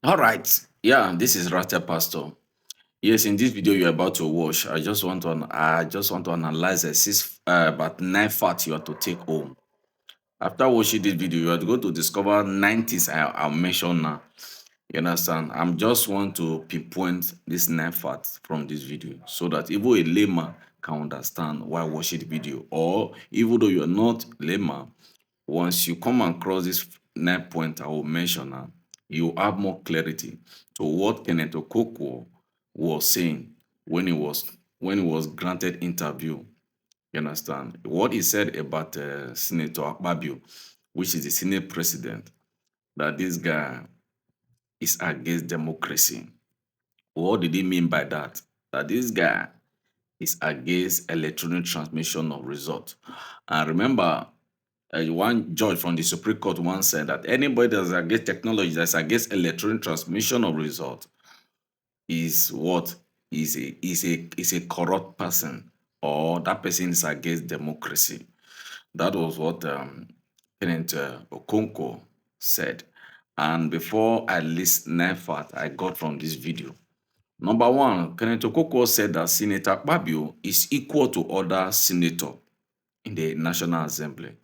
All right. Yeah, this is Rasta Pastor. Yes, in this video you're about to watch, I just want to analyze about 9 facts you have to take home. After watching this video, you are going to discover 9 things I'll mention now. You understand? I'm just want to pinpoint these 9 facts from this video so that even a layman can understand while watching the video. Or even though you're not layman, once you come across this 9 point I will mention now, you have more clarity to what Kenneth Okonkwo was saying when he was granted interview. You understand? What he said about Senator Akpabio, which is the Senate president, that this guy is against democracy. What did he mean by that? That this guy is against electronic transmission of results. And remember, one judge from the Supreme Court once said that anybody that's against technology, that's against electronic transmission of results, is what is a corrupt person, or that person is against democracy. That was what Senator Okonkwo said. And before I list 9 facts I got from this video, number one, Senator Okonkwo said that Senator Akpabio is equal to other senators in the National Assembly.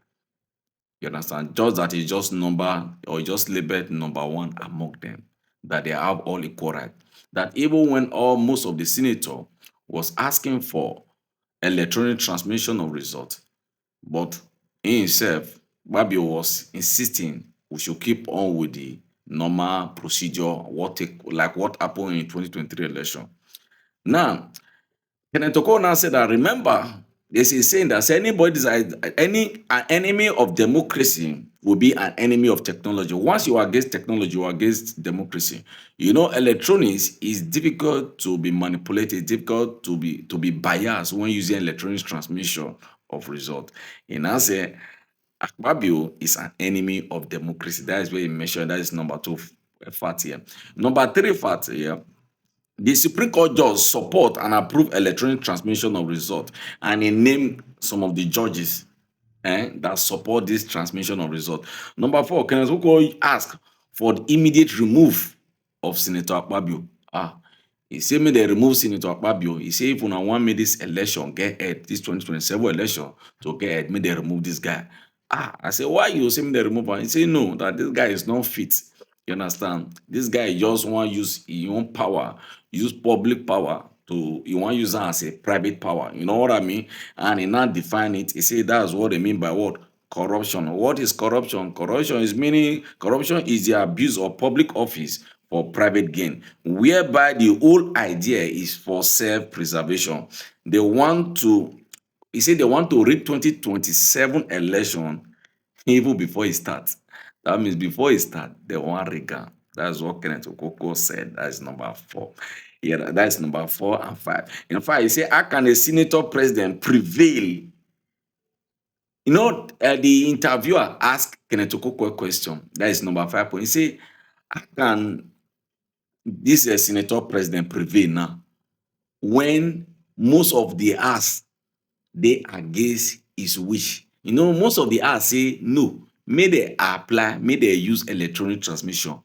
You understand? Just that he just number or just labeled number one among them, that they have all equal right. That even when most of the senator was asking for electronic transmission of results, but he himself, Babio, was insisting we should keep on with the normal procedure, what happened in 2023 election. Now, Kenneth Okonkwo now said that, remember, there's a saying that says an enemy of democracy will be an enemy of technology. Once you are against technology, you are against democracy. You know, electronics is difficult to be manipulated, difficult to be biased when using electronic transmission of result. He now said Akpabio is an enemy of democracy. That is where he mentioned. That is number two fact here. Number three fact here. The Supreme Court judge support and approve electronic transmission of result, and he named some of the judges that support this transmission of result. Number four, Kenneth Okonkwo asked for the immediate remove of Senator Akpabio. He say make dem remove Senator Akpabio. He say if una wan make this election get head, this 2027 election to get head, make dem remove this guy. I say, why you say make dem remove am? He say no, that this guy is not fit. You understand? This guy just wan use his own power, use public power to, he wan use am as a private power. You know what I mean? And he now define it. He say that's what they mean by what? Corruption. What is corruption? Corruption is the abuse of public office for private gain, whereby the whole idea is for self-preservation. They want to, he said they want to rig 2027 election even before it starts. That means before it starts, they want rig am. That's what Kenneth Okonkwo said. That's number four. Yeah, that's number 4 and 5. In fact, he said, how can a senator president prevail? You know, the interviewer asked Kenneth Okonkwo a question. That is number 5 point. He said, how can this senator president prevail now when most of the house they against his wish? You know, most of the house say no, may they apply, may they use electronic transmission.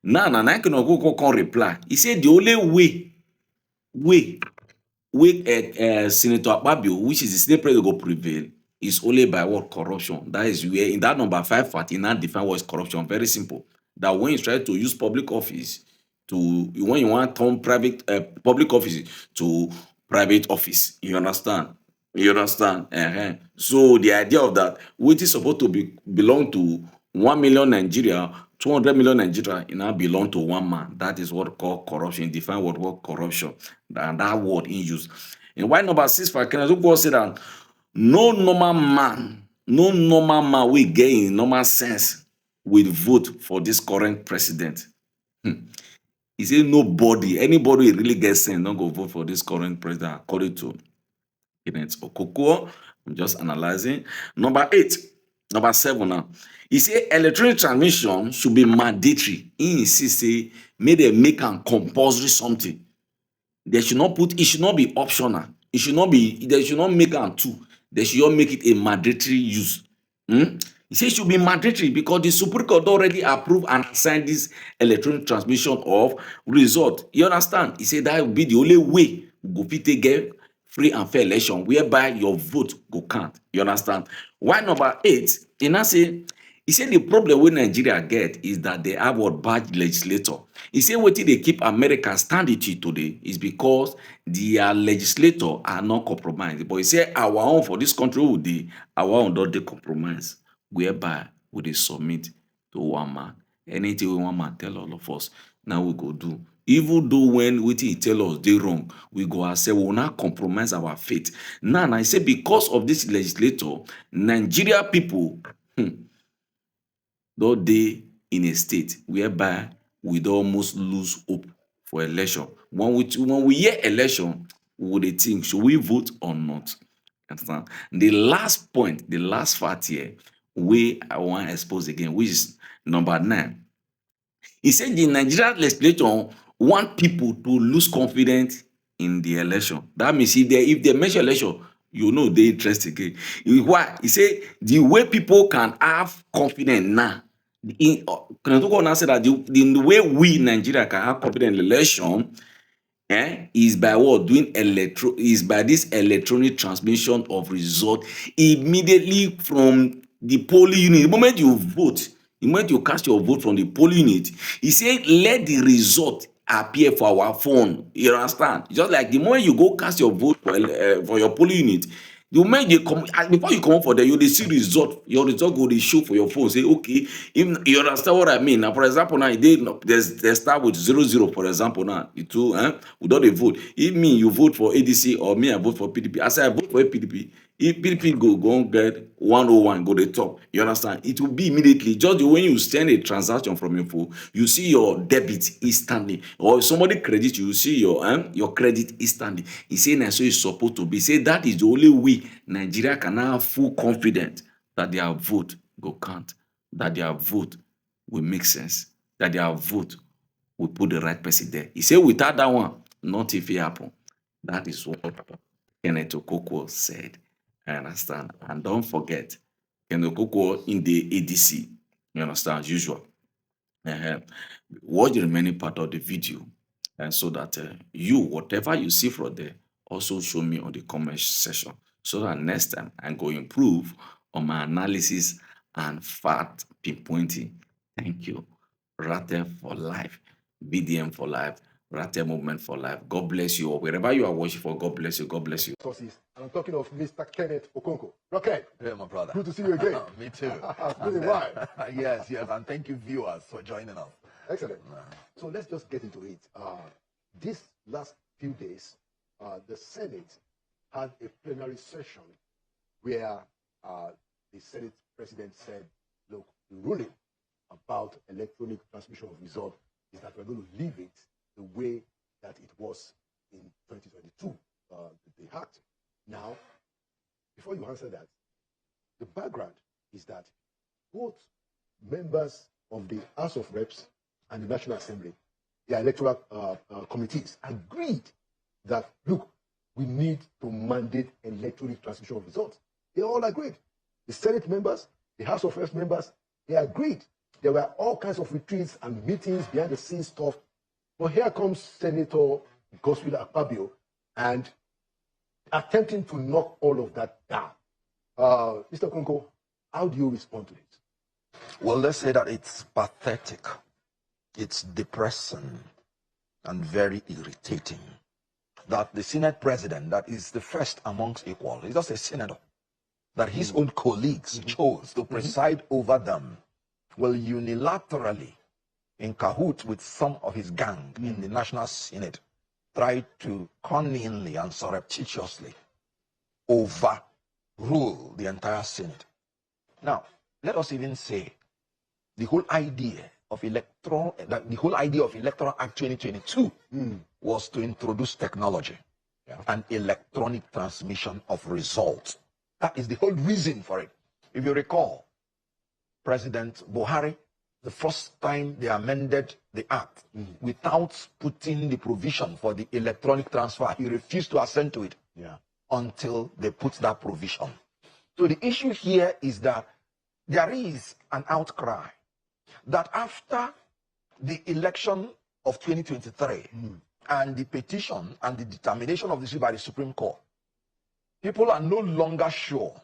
Now Kenneth Okonkwo come reply. He said the only way Senator Akpabio, which is the Senate president, go prevail is only by what? Corruption. That is where in that number 5 fact, he now define what is corruption. Very simple. That when you try to use public office when you want to turn public office to private office, you understand? You understand? So the idea of that, which is supposed to belong to 1 million Nigeria, 200 million Nigeria, it now belong to one man. That is what called corruption. Define what corruption, and that word in use. In white number 6 for Kenneth Okonkwo said that no normal man will get in normal sense will vote for this current president. He said anybody really gets sense don't go vote for this current president, according to Kenneth Okonkwo. I'm just analyzing. Number 7 now. He said electronic transmission should be mandatory. He insists say make dem make am compulsory something. They should not put, it should not be optional. They should not make am too. They should not make it a mandatory use. He said it should be mandatory because the Supreme Court already approved and signed this electronic transmission of result. You understand? He said that will be the only way we go fit take get free and fair election whereby your vote go count. You understand? Why number 8? He said the problem wey Nigeria get is that they have what bad legislator. He say wetin dey keep America stand it today is because their legislator are not compromised. But he say our own for this country wey we dey, our own don dey compromise, whereby we dey submit to one man. Anything wey one man tell all of us, na we go do. Even though when wetin he tell us dey wrong, we go accept, we will not compromise our faith. Now I say because of this legislator, Nigeria people don dey in a state whereby we don almost lose hope for election. When we hear election, we go dey think, should we vote or not? Understand? The last point, the last fact here wey I wan expose again, which is number 9. He said the Nigerian legislature want people to lose confidence in the election. That means if they mention election, you know they interest again. Why? He say the way people can have confidence now, now say that the way we Nigeria can have confidence in election is by what? Is by this electronic transmission of result immediately from the polling unit. The moment you vote, the moment you cast your vote from the polling unit, he said let the result appear for our phone. You understand? Just like the moment you go cast your vote for your polling unit, the moment you come, before you come up for there, you dey see result. Your result go dey show for your phone. Say okay, if you understand what I mean. Now, for example, now they start with 00. For example, now the two we don dey vote. If me you vote for ADC or me I vote for PDP, as I vote for PDP, if PDP go get 101, go the top. You understand? It will be immediately. Just when you send a transaction from your phone, you see your debit instantly. Or if somebody credit you, see your credit instantly. He say na so it's supposed to be. Say that is the only way Nigeria can have full confidence that their vote go count, that their vote will make sense, that their vote will put the right person there. He say without that one, nothing fit happen. That is what Senator Okonkwo said. I understand. And don't forget, Senator Okonkwo in the ADC. You understand? As usual. Watch the remaining part of the video, and so that you, whatever you see from there, also show me on the comment section, so that next time I go improve on my analysis and fact pinpointing. Thank you. Rate for life, BDM for life, Rate movement for life. God bless you all. Wherever you are watching for, God bless you. God bless you. And I'm talking of Mr. Kenneth Okonkwo. Rocket. Hey, my brother. Good to see you again. Me too. It's been a while. Yes, and thank you, viewers, for joining us. Excellent. So let's just get into it. This last few days, the Senate had a plenary session where the Senate president said, look, the ruling about electronic transmission of result is that we're going to leave it the way that it was in 2022, the act. Now, before you answer that, the background is that both members of the House of Reps and the National Assembly, their electoral committees, agreed that, look, we need to mandate electronic transmission of results. They all agreed. The Senate members, the House of Reps members, they agreed. There were all kinds of retreats and meetings, behind the scenes stuff. But here comes Senator Akpabio and attempting to knock all of that down. Mr. Okonkwo, how do you respond to this? Well, let's say that it's pathetic, it's depressing, and very irritating that the Senate president, that is the first amongst equal, he's just a senator, that his own colleagues chose to preside over them, will unilaterally, in cahoot with some of his gang in the National Senate, try to cunningly and surreptitiously overrule the entire Senate. Now, let us even say the whole idea of Electoral Act 2022 was to introduce technology and electronic transmission of results. That is the whole reason for it. If you recall, President Buhari, the first time they amended the act without putting the provision for the electronic transfer, he refused to assent to it until they put that provision. So the issue here is that there is an outcry that after the election of 2023 and the petition and the determination of the issue by the Supreme Court, people are no longer sure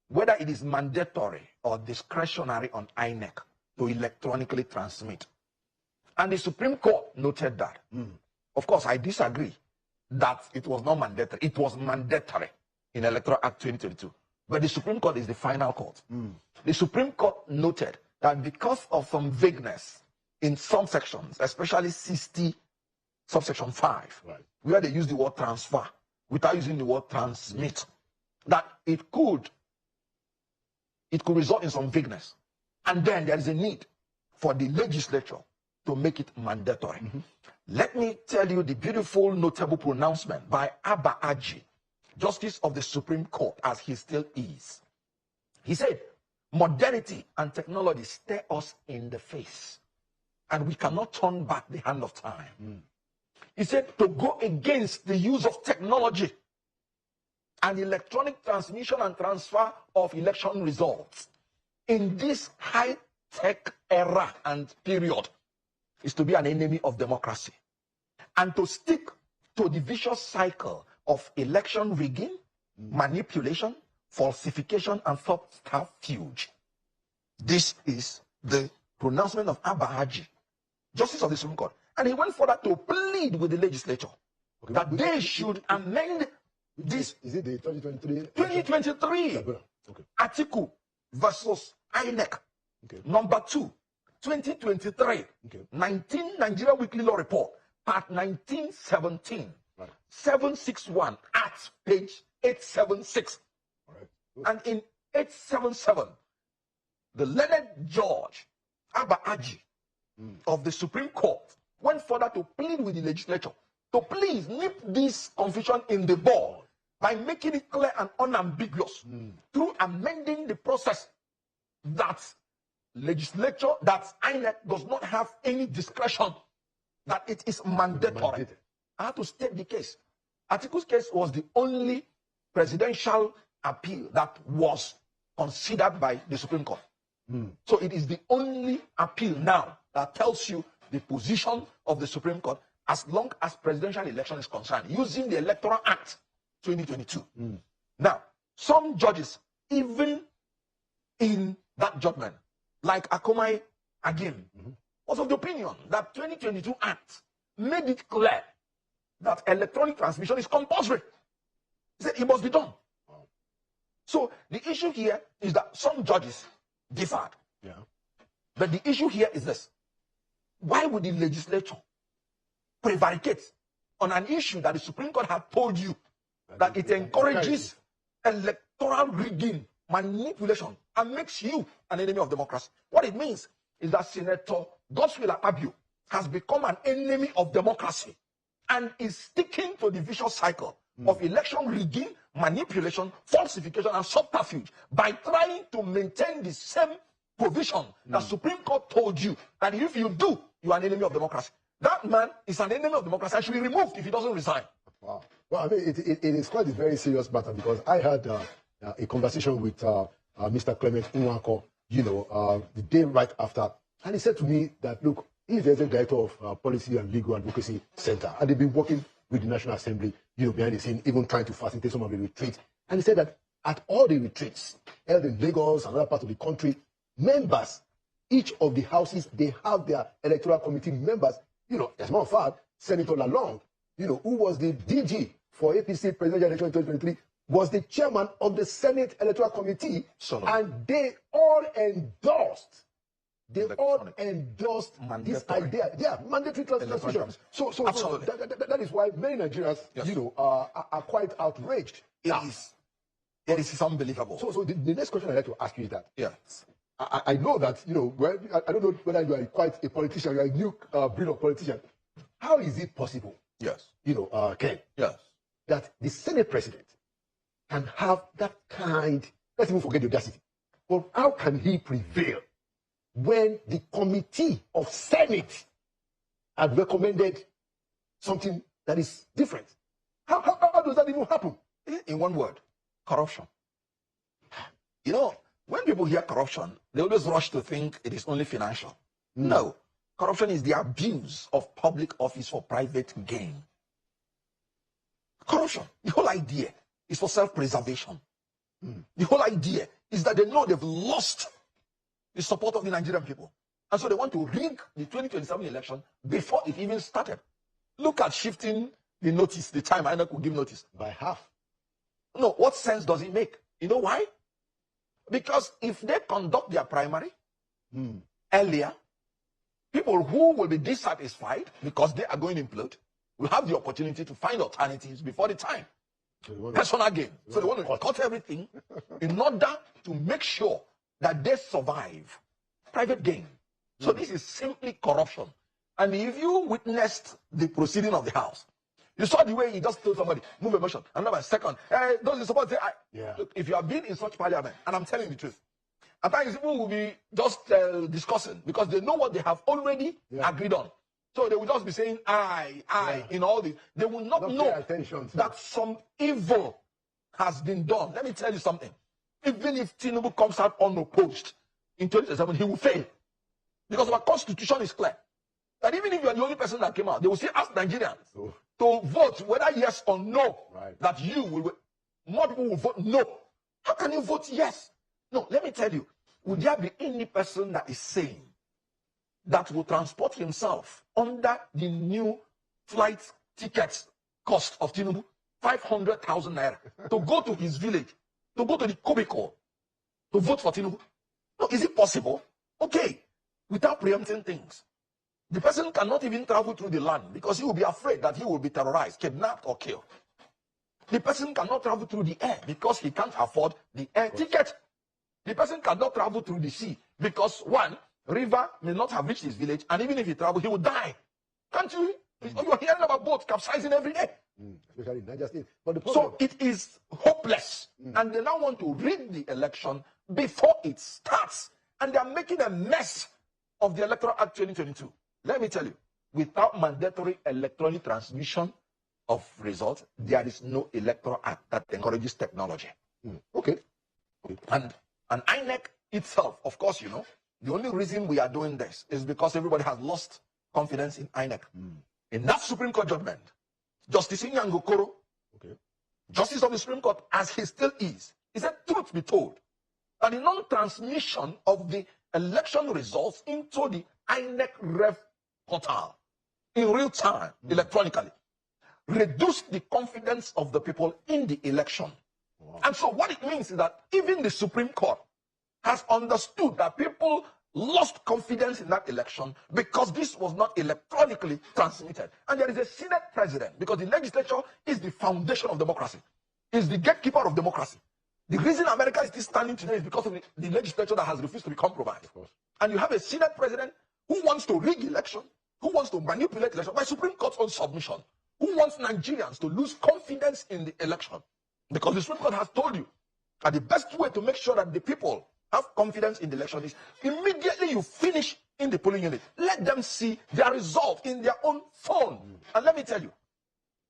whether it is mandatory or discretionary on INEC to electronically transmit. And the Supreme Court noted that. Of course, I disagree that it was not mandatory. It was mandatory in Electoral Act 2022. But the Supreme Court is the final court. The Supreme Court noted that because of some vagueness in some sections, especially 60 subsection 5, where they use the word transfer without using the word transmit, that it could result in some vagueness. And then there is a need for the legislature to make it mandatory. Let me tell you the beautiful, notable pronouncement by Abba Aji, Justice of the Supreme Court, as he still is. He said, modernity and technology stare us in the face, and we cannot turn back the hand of time. He said, to go against the use of technology and electronic transmission and transfer of election results in this high-tech era and period is to be an enemy of democracy, and to stick to the vicious cycle of election rigging, manipulation, falsification, and subterfuge. This is the pronouncement of Abba Haji, Justice of the Supreme Court. And he went further to plead with the legislature that they should amend this. Is it the 2023? 2023 article versus INEC, number 2, 2023, 19 Nigeria Weekly Law Report, part 1917, 761 at page 876. And in 877, the learned judge, Abba Aji, of the Supreme Court, went further to plead with the legislature to please nip this confusion in the bud by making it clear and unambiguous through amending the process that legislature, that INEC does not have any discretion, that it is mandatory. I have to state the case. Atiku's case was the only presidential appeal that was considered by the Supreme Court. So it is the only appeal now that tells you the position of the Supreme Court as long as presidential election is concerned, using the Electoral Act 2022. Now, some judges, even in that judgment, like Akomai again, was of the opinion that 2022 Act made it clear that electronic transmission is compulsory. He said it must be done. So the issue here is that some judges differed. But the issue here is this: why would the legislature prevaricate on an issue that the Supreme Court had told you that it encourages electoral rigging, manipulation, and makes you an enemy of democracy? What it means is that Senator Akpabio has become an enemy of democracy and is sticking to the vicious cycle of election rigging, manipulation, falsification, and subterfuge by trying to maintain the same provision that Supreme Court told you that if you do, you are an enemy of democracy. That man is an enemy of democracy and should be removed if he doesn't resign. Wow. Well, I mean, it is quite a very serious matter, because I had a conversation with Mr. Clement Unwako, the day right after, and he said to me that, look, he's the director of Policy and Legal Advocacy Center, and they've been working with the National Assembly, behind the scene, even trying to facilitate some of the retreats. And he said that at all the retreats held in Lagos and other parts of the country, members, each of the houses, they have their electoral committee members. As a matter of fact, Senator Lalong, who was the DG for APC presidential election in 2023, was the chairman of the Senate Electoral Committee, and they all endorsed. This idea. Yeah, mandatory transmission. So that is why many Nigerians, are quite outraged. It is unbelievable. So the next question I'd like to ask you is that, I know that, I don't know whether you are quite a politician, you are a new breed of politician. How is it possible, Ken, that the Senate president can have that kind, let's even forget the audacity, but how can he prevail when the committee of Senate had recommended something that is different? How does that even happen? In one word, corruption. when people hear corruption, they always rush to think it is only financial. No. Corruption is the abuse of public office for private gain. Corruption, the whole idea is for self-preservation. The whole idea is that they know they've lost the support of the Nigerian people. And so they want to rig the 2027 election before it even started. Look at shifting the notice, the time INEC will give notice. By half. No, what sense does it make? You know why? Because if they conduct their primary earlier, people who will be dissatisfied because they are going to implode will have the opportunity to find alternatives before the time. Personal gain. So they want to cut everything in order to make sure that they survive. Private gain. So this is simply corruption. And if you witnessed the proceeding of the House, you saw the way he just told somebody, move a motion, another second. Those in support say, look, if you have been in such parliament, and I'm telling the truth, at times people will be just discussing because they know what they have already agreed on. So they will just be saying, in all this. They will not know that some evil has been done. Let me tell you something. Even if Tinubu comes out unopposed in 2027, he will fail. Because our constitution is clear. That even if you are the only person that came out, they will still ask Nigerians to vote whether yes or no. That you will, more people will vote no. How can you vote yes? No, let me tell you, would there be any person that is sane that will transport himself under the new flight ticket cost of Tinubu, 500,000 naira, to go to his village, to go to the cubicle, to vote for Tinubu? No, is it possible? Okay, without preempting things. The person cannot even travel through the land because he will be afraid that he will be terrorized, kidnapped, or killed. The person cannot travel through the air because he can't afford the air ticket. The person cannot travel through the sea because, one, river may not have reached his village, and even if he travels, he will die. Can't you? You're hearing about boats capsizing every day. Especially in Niger State. But the So it is hopeless. And they now want to rig the election before it starts. And they are making a mess of the Electoral Act 2022. Let me tell you, without mandatory electronic transmission of results, there is no Electoral Act that encourages technology. Okay. And INEC itself, of course, you know, the only reason we are doing this is because everybody has lost confidence in INEC. In that Supreme Court judgment, Justice Inyangokoro, Justice of the Supreme Court, as he still is, he said, truth be told, that the non-transmission of the election results into the INEC Rev portal in real time, electronically, reduced the confidence of the people in the election. And so what it means is that even the Supreme Court has understood that people lost confidence in that election because this was not electronically transmitted. And there is a Senate president because the legislature is the foundation of democracy, is the gatekeeper of democracy. The reason America is still standing today is because of the legislature that has refused to be compromised. And you have a Senate president who wants to rig election, who wants to manipulate election by Supreme Court's own submission, who wants Nigerians to lose confidence in the election. Because the Supreme Court has told you that the best way to make sure that the people have confidence in the election is immediately you finish in the polling unit. Let them see their result in their own phone. And let me tell you,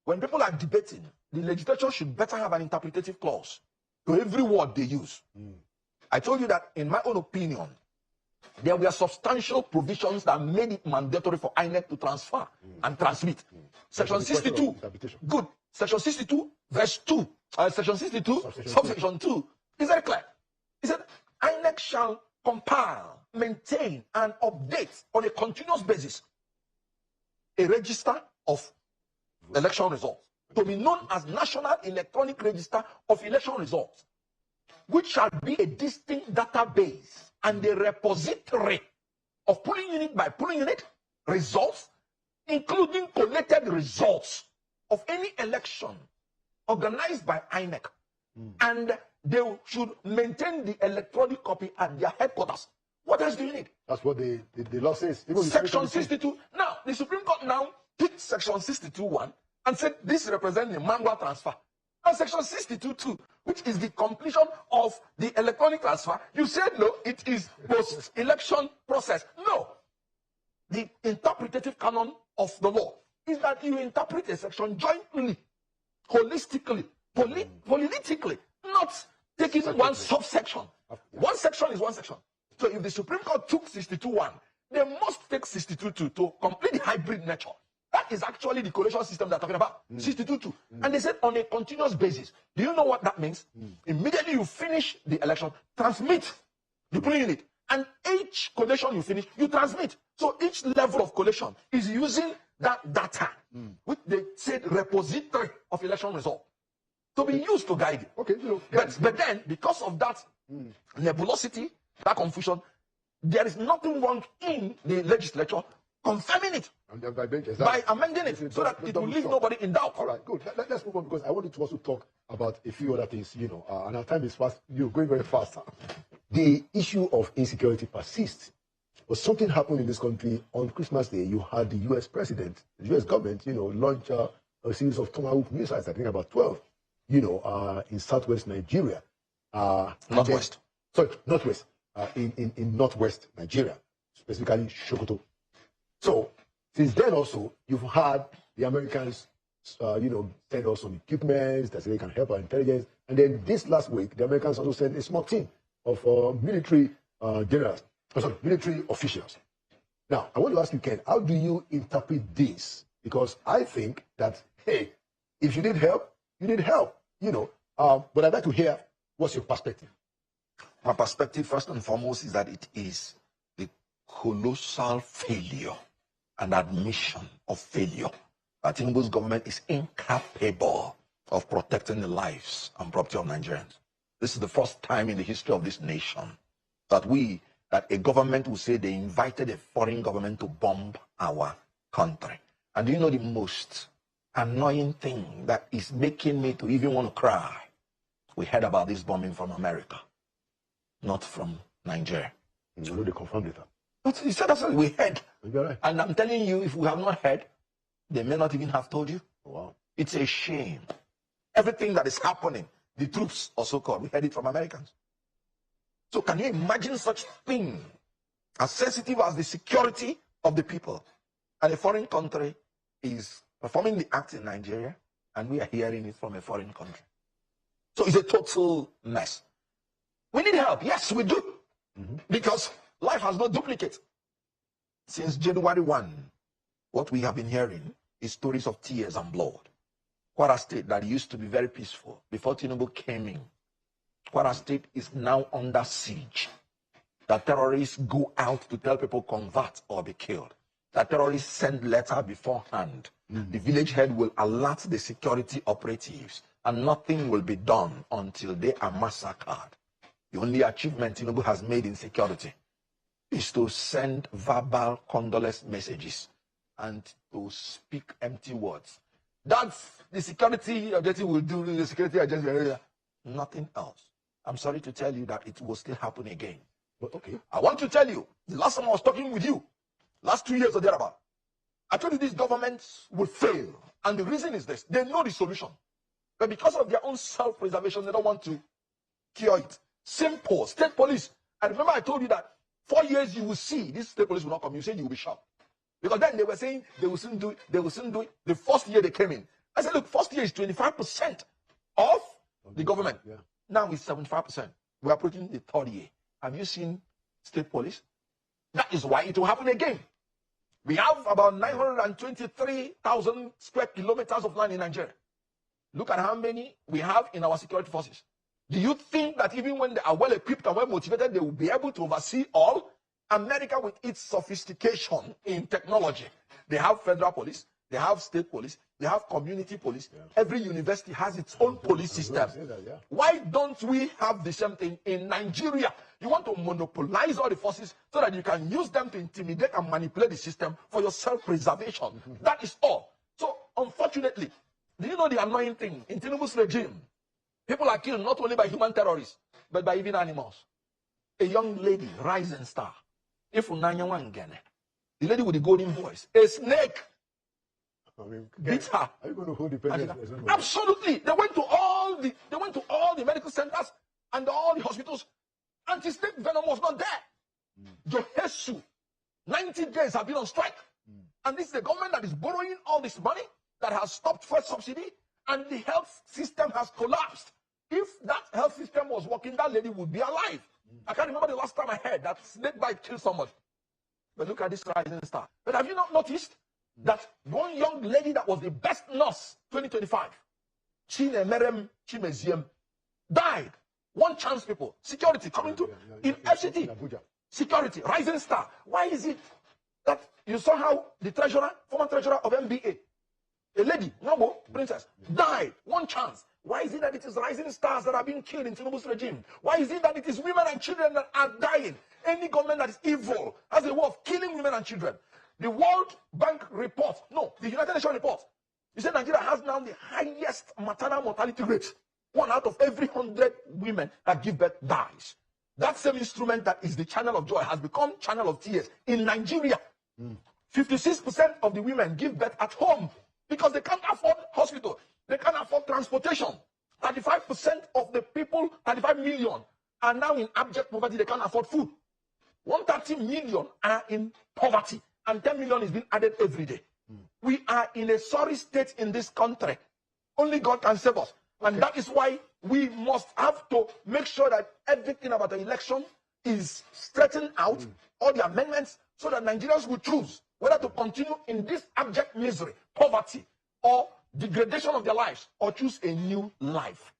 when people are debating, the legislature should better have an interpretative clause to every word they use. I told you that, in my own opinion, there were substantial provisions that made it mandatory for INEC to transfer and transmit. Section 62, good. Section 62, verse 2. Section 62, subsection 2. Is very clear. It said, INEC shall compile, maintain, and update on a continuous basis a register of election results to be known as National Electronic Register of Election Results, which shall be a distinct database and a repository of polling unit by polling unit results, including collated results of any election organized by INEC. And they should maintain the electronic copy at their headquarters. What else do you need? That's what the law says. Section 62. Now, the Supreme Court now picked Section 62(1) and said this represents a manual transfer. And Section 62(2), which is the completion of the electronic transfer, you said no, it is post-election process. No. The interpretative canon of the law is that you interpret a section jointly, holistically, politically, not taking one subsection One section is one section. So if the Supreme Court took 62-1, they must take 62-2 to complete the hybrid nature. That is actually the collation system they're talking about. 62-2. And they said on a continuous basis. Do you know what that means? Immediately you finish the election, transmit the polling unit. And each collation you finish, you transmit. So each level of collation is using that data, which they said repository of election result, to be used to guide you. Okay, But then, because of that nebulosity, that confusion, there is nothing wrong in the legislature confirming it by amending it so that it will leave nobody in doubt. All right, good. Let's move on, because I wanted to also talk about a few other things, and our time is fast. You're going very fast. The issue of insecurity persists. But something happened in this country on Christmas Day. You had the U.S. president, the U.S. government, launch a series of Tomahawk missiles, I think about 12, in southwest Nigeria. Northwest. Northwest. In northwest Nigeria, specifically Sokoto. So, since then also, you've had the Americans, send us some equipment that they can help our intelligence. And then this last week, the Americans also sent a small team of military military officials. Now, I want to ask you, Ken, how do you interpret this? Because I think that, hey, if you need help, you need help, But I'd like to hear, what's your perspective? My perspective, first and foremost, is that it is the colossal failure and admission of failure that Tinubu's government is incapable of protecting the lives and property of Nigerians. This is the first time in the history of this nation that a government will say they invited a foreign government to bomb our country. And do you know the most annoying thing that is making me to even want to cry? We heard about this bombing from America, not from Nigeria. You know they confirmed it. But he said that's what we heard. Right. And I'm telling you, if we have not heard, they may not even have told you. Wow. It's a shame. Everything that is happening, the troops are so called, we heard it from Americans. So can you imagine such thing as sensitive as the security of the people? And a foreign country is performing the act in Nigeria, and we are hearing it from a foreign country. So it's a total mess. We need help. Yes, we do. Because life has no duplicate. Since January 1, what we have been hearing is stories of tears and blood. Kwara State, that used to be very peaceful before Tinubu came in, Kwara State is now under siege. The terrorists go out to tell people convert or be killed. The terrorists send letter beforehand. The village head will alert the security operatives, and nothing will be done until they are massacred. The only achievement Tinubu has made in security is to send verbal condolence messages and to speak empty words. That's the security objective will do, the security agency, nothing else. I'm sorry to tell you that it will still happen again. But okay. I want to tell you, the last time I was talking with you, last 2 years or thereabout, I told you these governments will fail. And the reason is this: they know the solution. But because of their own self-preservation, they don't want to cure it. Simple. State police. I remember I told you that 4 years you will see this state police will not come. You said you will be shocked. Because then they were saying they will soon do it. They will soon do it. The first year they came in, I said, look, first year is 25% of the government. Yeah. Now it's 75%. We are approaching the third year. Have you seen state police? That is why it will happen again. We have about 923,000 square kilometers of land in Nigeria. Look at how many we have in our security forces. Do you think that even when they are well equipped and well motivated, they will be able to oversee all? America, with its sophistication in technology, they have federal police, they have state police, they have community police. Yeah. Every university has its own police system. Why don't we have the same thing in Nigeria? You want to monopolize all the forces so that you can use them to intimidate and manipulate the system for your self-preservation. That is all. So, unfortunately, do you know the annoying thing? In Tinubu's regime, people are killed not only by human terrorists, but by even animals. A young lady, rising star, the lady with the golden voice, a snake, beat her. Are you going to hold the president? Absolutely. They went to all the medical centers and all the hospitals. Anti-snake venom was not there. Johesu, 90 days have been on strike. And this is the government that is borrowing all this money, that has stopped first subsidy, and the health system has collapsed. If that health system was working, that lady would be alive. I can't remember the last time I heard that snake bite killed somebody. But look at this rising star. But have you not noticed that one young lady that was the best nurse 2025, Chinemerem Chimeziem, died? One chance, people. Security coming to in FCT. Security, rising star. Why is it that you saw how the treasurer, former treasurer of MBA, a lady, Nobo, princess, died? One chance. Why is it that it is rising stars that are being killed in Tinubu's regime? Why is it that it is women and children that are dying? Any government that is evil has a way of killing women and children. The World Bank report, no, the United Nations report, you said Nigeria has now the highest maternal mortality rate. 1 out of every 100 women that give birth dies. That same instrument that is the channel of joy has become channel of tears in Nigeria. 56% of the women give birth at home because they can't afford hospital. They can't afford transportation. 35% of the people, 35 million, are now in abject poverty. They can't afford food. 130 million are in poverty, and 10 million is being added every day. We are in a sorry state in this country. Only God can save us. And that is why we must have to make sure that everything about the election is straightened out, all the amendments, so that Nigerians will choose whether to continue in this abject misery, poverty, or degradation of their lives, or choose a new life.